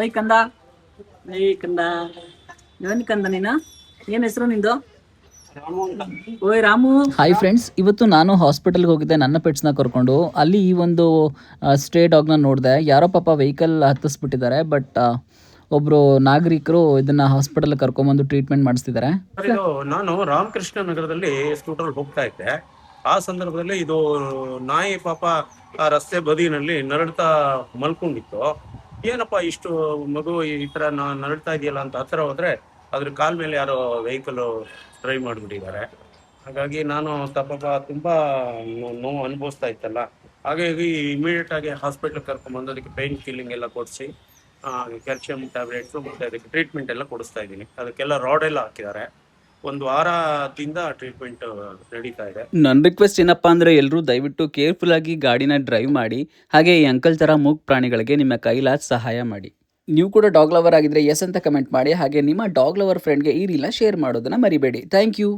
ಓಯ್ ಕಂದ, ಏಯ್ ಕಂದ, ಇವನ್ ಕಂದ ನೀನು? ಏನ್ ಹೆಸರು ನಿಂದು? ಓಯ್ ರಾಮು. ಹಾಯ್ ಫ್ರೆಂಡ್ಸ್, ಇವತ್ತು ನಾನು ಹಾಸ್ಪಿಟಲ್ಗೆ ಹೋಗಿದ್ದೆ ನನ್ನ ಪೆಟ್ಸ್ನ ಕರ್ಕೊಂಡು. ಅಲ್ಲಿ ಈ ಒಂದು ಸ್ಟ್ರೇ ಡಾಗ್ನ ನೋಡಿದೆ. ಯಾರೋ ಪಾಪ ವೆಹಿಕಲ್ ಹತ್ತಿಸ್ಬಿಟ್ಟಿದ್ದಾರೆ, ಬಟ್ ಒಬ್ಬರು ನಾಗರಿಕರು ಇದನ್ನು ಹಾಸ್ಪಿಟಲ್ಗೆ ಕರ್ಕೊಂಬಂದು ಟ್ರೀಟ್ಮೆಂಟ್ ಮಾಡಿಸ್ತಿದ್ದಾರೆ. ಇದು ನಾನು ರಾಮಕೃಷ್ಣ ನಗರದಲ್ಲಿ ಸ್ಕೂಟರ್ ಹೋಗ್ತಾ ಇದ್ದೆ. ಆ ಸಂದರ್ಭದಲ್ಲಿ ಇದು ನಾಯಿ ಪಾಪ ಆ ರಸ್ತೆ ಬದಿನಲ್ಲಿ ನರಳ್ತಾ ಮಲ್ಕೊಂಡಿತ್ತು. ಏನಪ್ಪ ಇಷ್ಟು ಮಗು ಈ ತರ ನರಳ್ತಾ ಇದೆಯಲ್ಲ ಅಂತ ಹತ್ರ ಹೋದ್ರೆ ಅದ್ರ ಕಾಲ್ ಮೇಲೆ ಯಾರೋ ವೆಹಿಕಲ್ ಡ್ರೈವ್ ಮಾಡ್ಬಿಟ್ಟಿದ್ದಾರೆ. ಹಾಗಾಗಿ ನಾನು ಪಾಪ ತುಂಬಾ ನೋವು ಅನುಭವಿಸ್ತಾ ಇತ್ತಲ್ಲ, ಹಾಗಾಗಿ ಇಮಿಡಿಯೇಟ್ ಆಗಿ ಹಾಸ್ಪಿಟಲ್ ಕರ್ಕೊಂಡ್ ಬಂದು ಅದಕ್ಕೆ ಪೈನ್ ಕಿಲ್ಲಿಂಗ್ ಎಲ್ಲ ಕೊಡಿಸಿ ಕ್ಯಾಲ್ಸಿಯಂ ಟ್ಯಾಬ್ಲೆಟ್ಸ್ ಮತ್ತೆ ಅದಕ್ಕೆ ಟ್ರೀಟ್ಮೆಂಟ್ ಎಲ್ಲ ಕೊಡಿಸ್ತಾ ಇದ್ದೀನಿ. ಅದಕ್ಕೆಲ್ಲ ರಾಡ್ ಎಲ್ಲ ಹಾಕಿದ್ದಾರೆ. ಒಂದು ವಾರದಿಂದ ಟ್ರೀಟ್ಮೆಂಟ್ ನಡೀತಾ ಇದೆ. ನನ್ನ ರಿಕ್ವೆಸ್ಟ್ ಏನಪ್ಪ ಅಂದರೆ, ಎಲ್ಲರೂ ದಯವಿಟ್ಟು ಕೇರ್ಫುಲ್ ಆಗಿ ಗಾಡಿನ ಡ್ರೈವ್ ಮಾಡಿ. ಹಾಗೆ ಈ ಅಂಕಲ್ ಥರ ಮೂಕ್ ಪ್ರಾಣಿಗಳಿಗೆ ನಿಮ್ಮ ಕೈಲಾದ ಸಹಾಯ ಮಾಡಿ. ನೀವು ಕೂಡ ಡಾಗ್ ಲವರ್ ಆಗಿದ್ರೆ ಎಸ್ ಅಂತ ಕಮೆಂಟ್ ಮಾಡಿ. ಹಾಗೆ ನಿಮ್ಮ ಡಾಗ್ ಲವರ್ ಫ್ರೆಂಡ್ಗೆ ಈ ರೀಲ್ನ ಶೇರ್ ಮಾಡೋದನ್ನು ಮರಿಬೇಡಿ. Thank you.